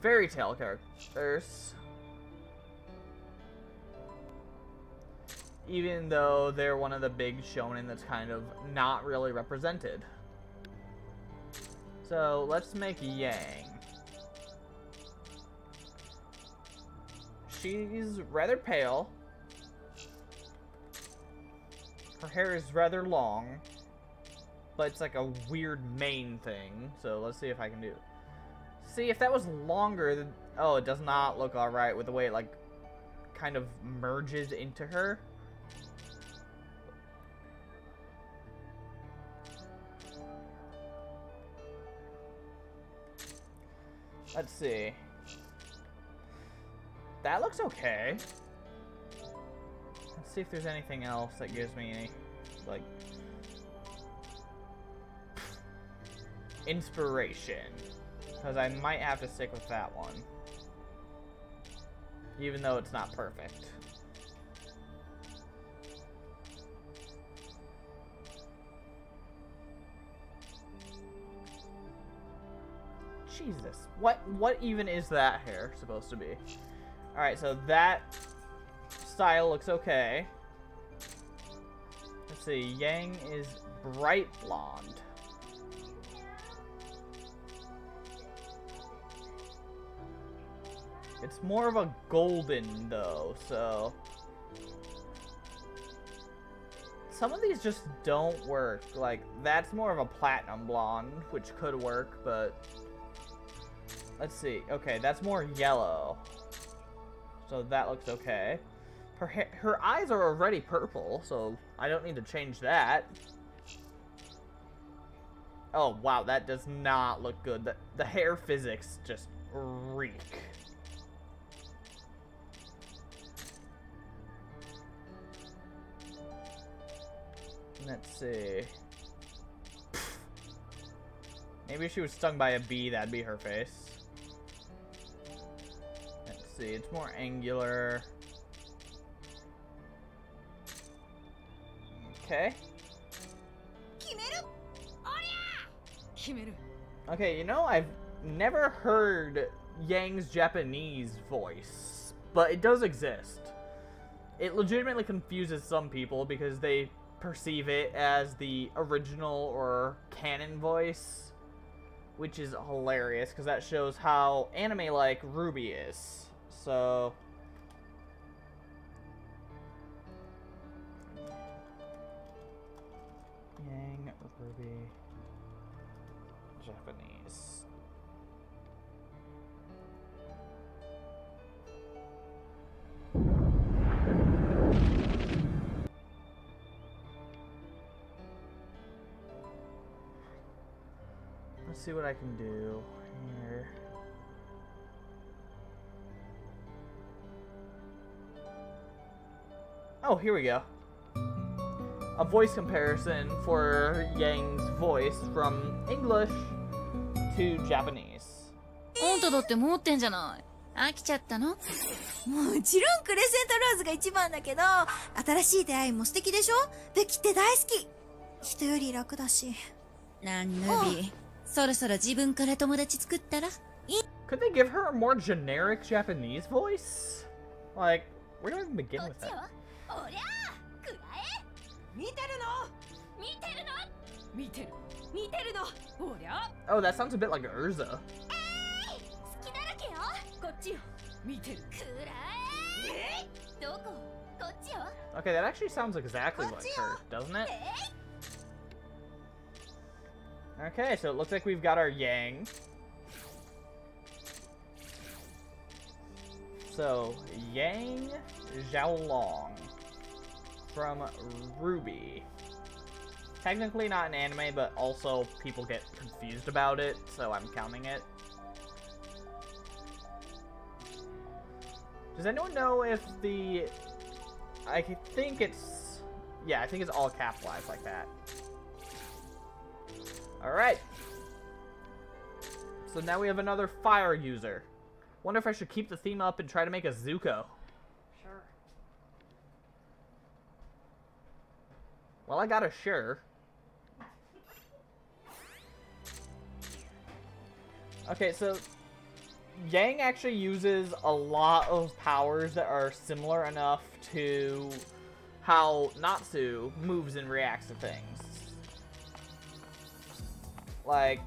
fairy tale characters. Even though they're one of the big shonen that's kind of not really represented. So let's make Yang. She's rather pale. Her hair is rather long. But it's like a weird mane thing. So let's see if I can do it. See, if that was longer, then... Oh, it does not look alright with the way it, like, kind of merges into her. Let's see. That looks okay. Let's see if there's anything else that gives me any, like, inspiration. Because I might have to stick with that one. Even though it's not perfect. Jesus. What even is that hair supposed to be? Alright, so that style looks okay. Let's see. Yang is bright blonde. It's more of a golden, though, so... Some of these just don't work. Like, that's more of a platinum blonde, which could work, but... Let's see. Okay, that's more yellow. So that looks okay. Her eyes are already purple, so I don't need to change that. Oh, wow, that does not look good. The hair physics just reek. Let's see. Maybe if she was stung by a bee, that'd be her face. Let's see, it's more angular. Okay. Okay, you know, I've never heard Yang's Japanese voice, but it does exist. It legitimately confuses some people because they perceive it as the original or canon voice, which is hilarious because that shows how anime-like RWBY is. So Yang RWBY Japanese. Let's see what I can do here. Oh, here we go. A voice comparison for Yang's voice from English to Japanese. あんただって持ってんじゃない。飽きちゃったの？もちろんクレセントローズが一番だけど、新しい出会いも素敵でしょ？ベキって大好き。人より楽だし。なんヌビ、そろそろ自分から友達作ったら？ Could they give her a more generic Japanese voice? Like, where do I even begin with that? Oh, that sounds a bit like Urza. Okay, that actually sounds exactly like her, doesn't it? Okay, so it looks like we've got our Yang. So, Yang Xiao-Long from RWBY. Technically not an anime, but also people get confused about it, so I'm counting it. Does anyone know if the... I think it's... Yeah, I think it's all capitalized like that. Alright. So now we have another fire user. Wonder if I should keep the theme up and try to make a Zuko. Sure. Well, I got a sure. Okay, so Yang actually uses a lot of powers that are similar enough to how Natsu moves and reacts to things. Like,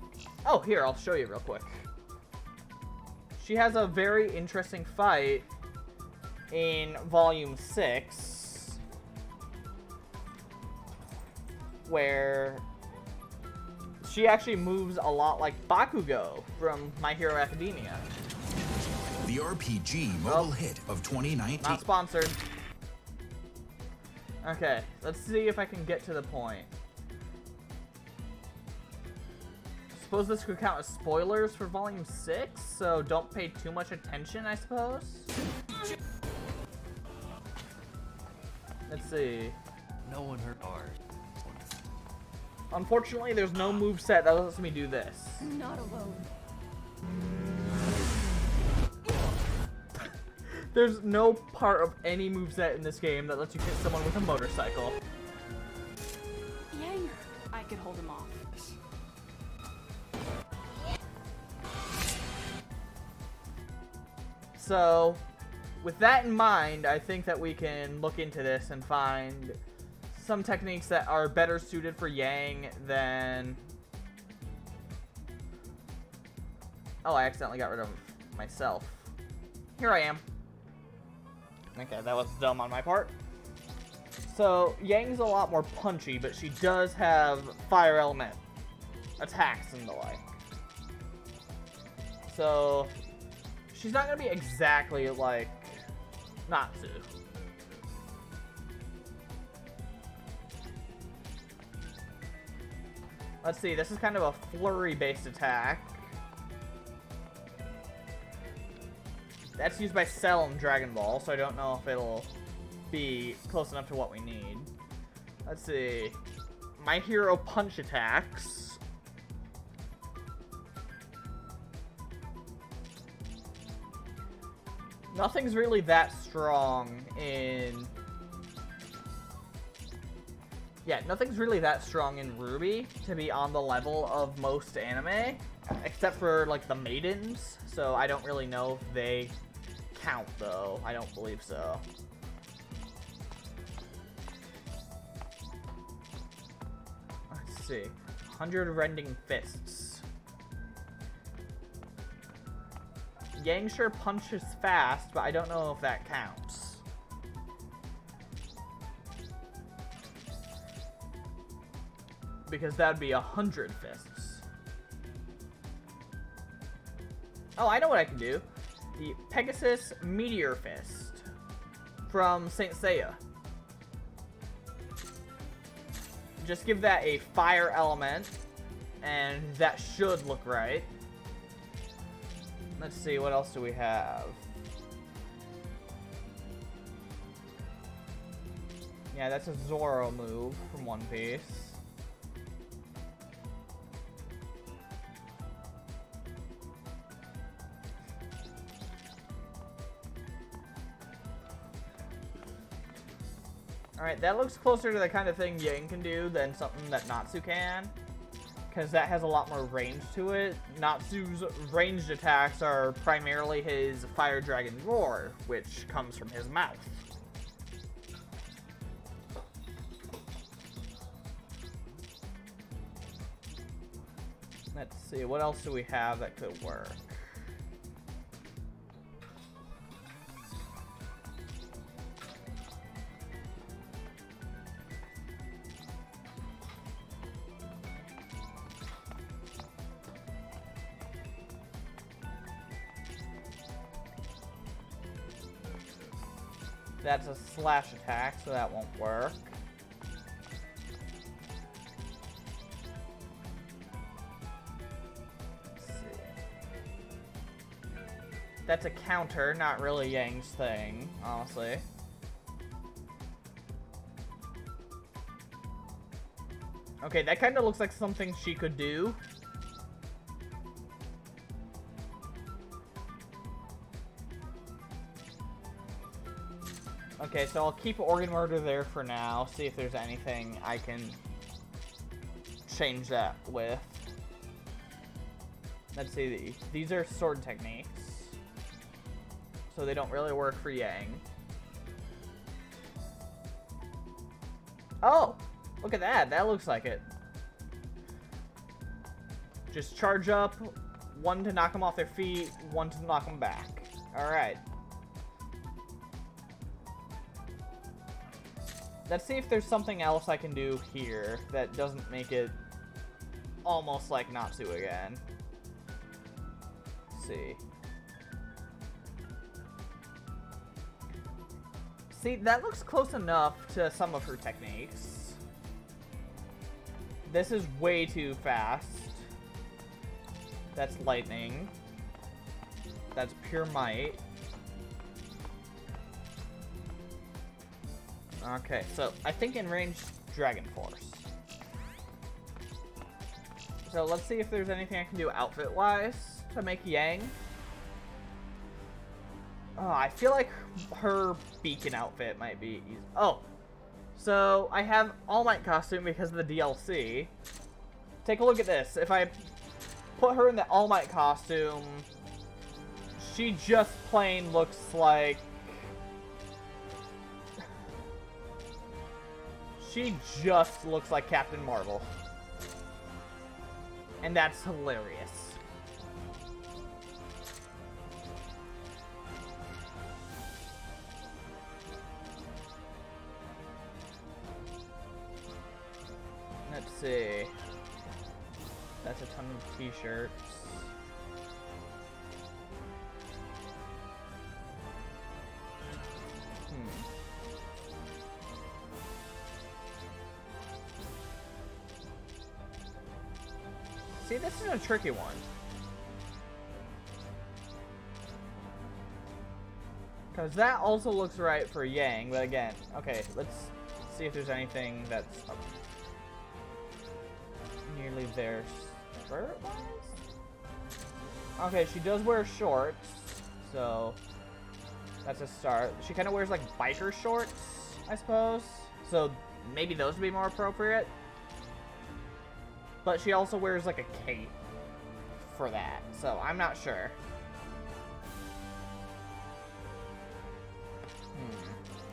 oh, here, I'll show you real quick. She has a very interesting fight in Volume 6 where she actually moves a lot like Bakugo from My Hero Academia. The RPG mobile hit of 2019. Not sponsored. Okay, let's see if I can get to the point. Suppose this could count as spoilers for Volume 6, so don't pay too much attention, I suppose? Let's see. No one heard ours. Unfortunately, there's no moveset that lets me do this. Not alone. There's no part of any moveset in this game that lets you hit someone with a motorcycle. Yang, I could hold him off. So, with that in mind, I think that we can look into this and find some techniques that are better suited for Yang than... Oh, I accidentally got rid of myself. Here I am. Okay, that was dumb on my part. So, Yang's a lot more punchy, but she does have fire element attacks and the like. So, she's not going to be exactly like Natsu. Let's see, this is kind of a flurry-based attack. That's used by Cell in Dragon Ball, so I don't know if it'll be close enough to what we need. Let's see. My Hero punch attacks. Nothing's really that strong in... Yeah, nothing's really that strong in RWBY to be on the level of most anime, except for, like, the maidens, so I don't really know if they count, though. I don't believe so. Let's see. 100 Rending Fists. Yang sure punches fast, but I don't know if that counts. Because that'd be 100 fists. Oh, I know what I can do. The Pegasus Meteor Fist from Saint Seiya. Just give that a fire element, and that should look right. Let's see, what else do we have? Yeah, that's a Zoro move from One Piece. Alright, that looks closer to the kind of thing Yang can do than something that Natsu can. Because that has a lot more range to it. Natsu's ranged attacks are primarily his Fire Dragon Roar, which comes from his mouth. Let's see, what else do we have that could work? That's a slash attack, so that won't work. Let's see. That's a counter, not really Yang's thing, honestly. Okay, that kind of looks like something she could do. Okay, so I'll keep Organ Murder there for now, see if there's anything I can change that with. Let's see, these are sword techniques. so they don't really work for Yang. Oh! Look at that. That looks like it. Just charge up. One to knock them off their feet. One to knock them back. Alright. Let's see if there's something else I can do here that doesn't make it almost like Natsu again. Let's see. See, that looks close enough to some of her techniques. This is way too fast. That's lightning. That's pure might. Okay, so I think in range, Dragon Force. So let's see if there's anything I can do outfit-wise to make Yang. Oh, I feel like her beacon outfit might be easy. Oh, so I have All Might costume because of the DLC. Take a look at this. If I put her in the All Might costume, she just plain looks like... She just looks like Captain Marvel. And that's hilarious. Let's see. That's a ton of t-shirts. See, this is a tricky one. Because that also looks right for Yang, but again, okay, let's see if there's anything that's up nearly there skirt-wise. Okay, she does wear shorts, so that's a start. She kind of wears like biker shorts, I suppose, so maybe those would be more appropriate. But she also wears like a cape for that, so I'm not sure.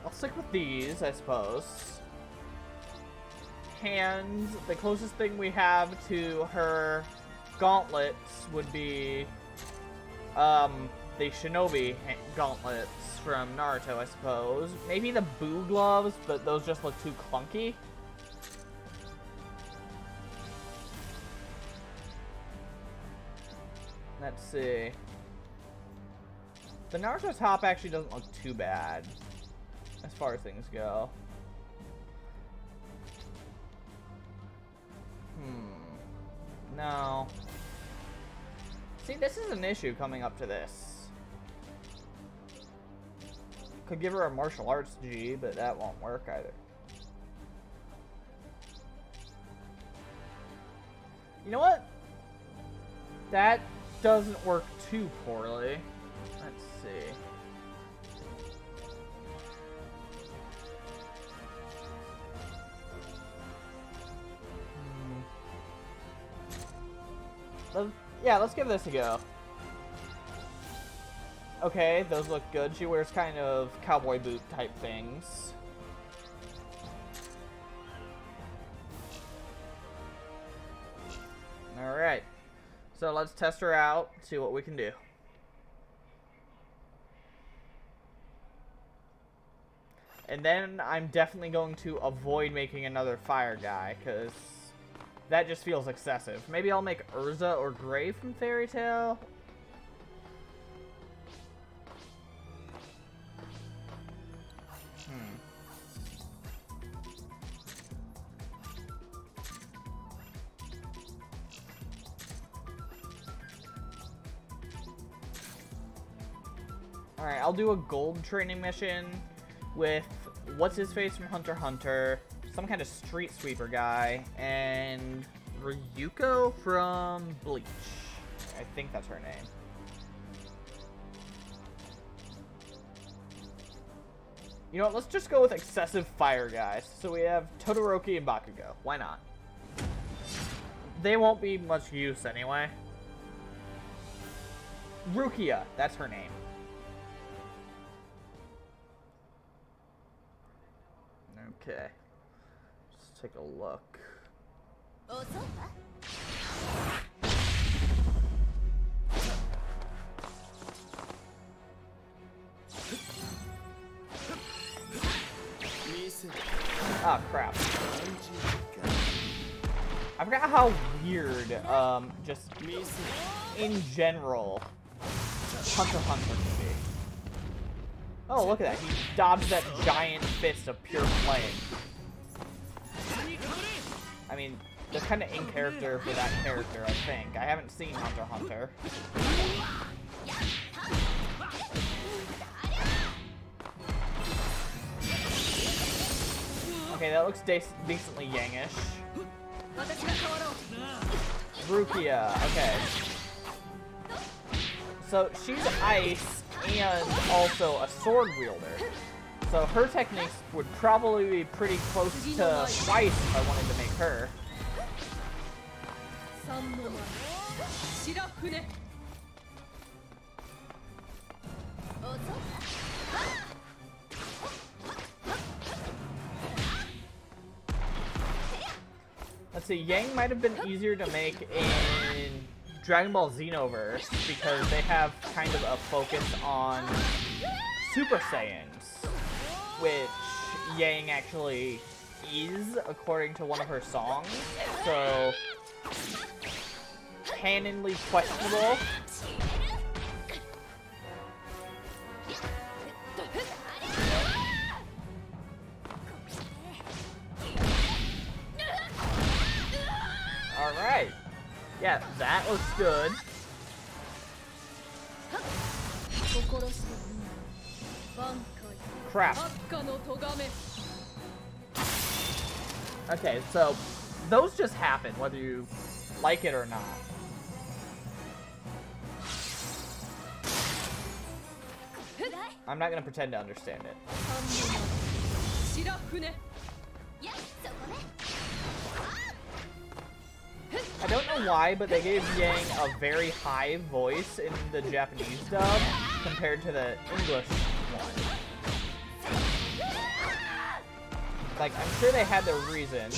I'll stick with these, I suppose. Hands, the closest thing we have to her gauntlets would be the shinobi gauntlets from Naruto, I suppose. Maybe the Boo gloves, but those just look too clunky. Let's see. The Naruto top actually doesn't look too bad as far as things go. No. See, this is an issue coming up to this. Could give her a martial arts G, but that won't work either. You know what? That doesn't work too poorly. Let's see. Yeah, let's give this a go. Okay, those look good. She wears kind of cowboy boot type things. Alright. So let's test her out, see what we can do. And then I'm definitely going to avoid making another fire guy, because that just feels excessive. Maybe I'll make Urza or Gray from Fairy Tail. Alright, I'll do a gold training mission with what's-his-face from Hunter x Hunter, some kind of street sweeper guy, and Ryuko from Bleach. I think that's her name. You know what, let's just go with excessive fire guys. So we have Todoroki and Bakugo. Why not? They won't be much use anyway. Rukia, that's her name. Okay. Let's take a look. Oh, crap. I forgot how weird, just in general, Hunter x Hunter can be. Oh, look at that. He dodged that giant fist of pure flame. I mean, they're kind of in character for that character, I think. I haven't seen Hunter x Hunter. Okay, that looks decently Yangish. Rukia, okay. So she's ice and also a sword wielder. So her techniques would probably be pretty close to twice if I wanted to make her. Let's see, Yang might have been easier to make in Dragon Ball Xenoverse because they have kind of a focus on Super Saiyans, which Yang actually is, according to one of her songs, so canonly questionable. Alright. Yeah, that looks good. Crap. Okay, so those just happen, whether you like it or not. I'm not gonna pretend to understand it. I don't know why, but they gave Yang a very high voice in the Japanese dub compared to the English one. Like, I'm sure they had their reason.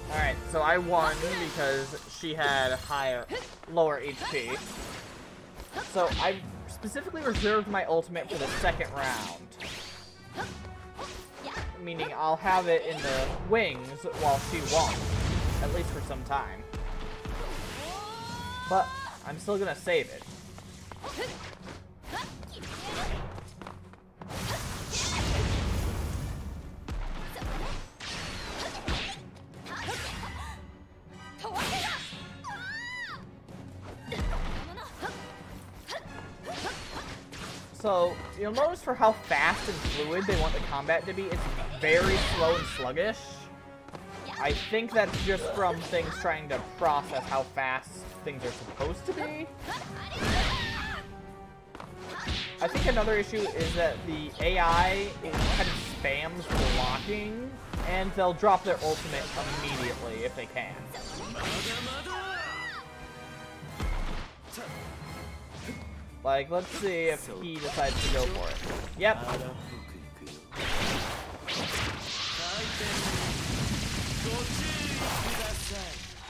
Alright, so I won because she had lower HP. So I specifically reserved my ultimate for the second round. Meaning I'll have it in the wings while she won't. At least for some time. But I'm still gonna save it. So, you'll notice for how fast and fluid they want the combat to be, it's very slow and sluggish. I think that's just from things trying to process how fast things are supposed to be. I think another issue is that the AI kind of spams blocking, and they'll drop their ultimate immediately if they can. Like, let's see if he decides to go for it. Yep.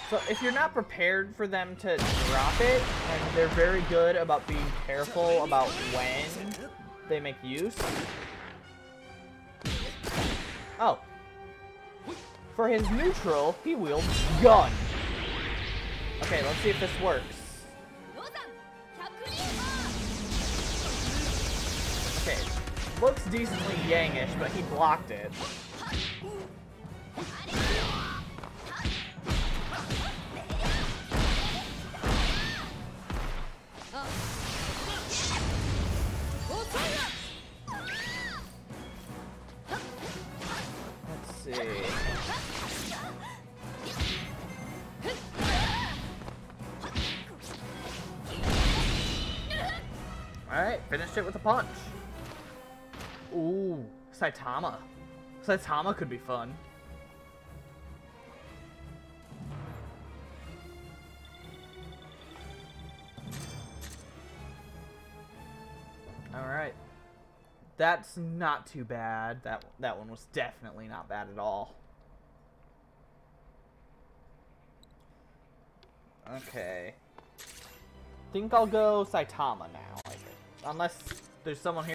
So if you're not prepared for them to drop it, and they're very good about being careful about when they make use. Oh. For his neutral, he wields gun. Okay, let's see if this works. Okay, looks decently Yangish, but he blocked it. Let's see. Alright, finished it with a punch. Ooh, Saitama. Saitama could be fun. Alright. That's not too bad. That one was definitely not bad at all. Okay. Think I'll go Saitama now, I think. Unless there's someone here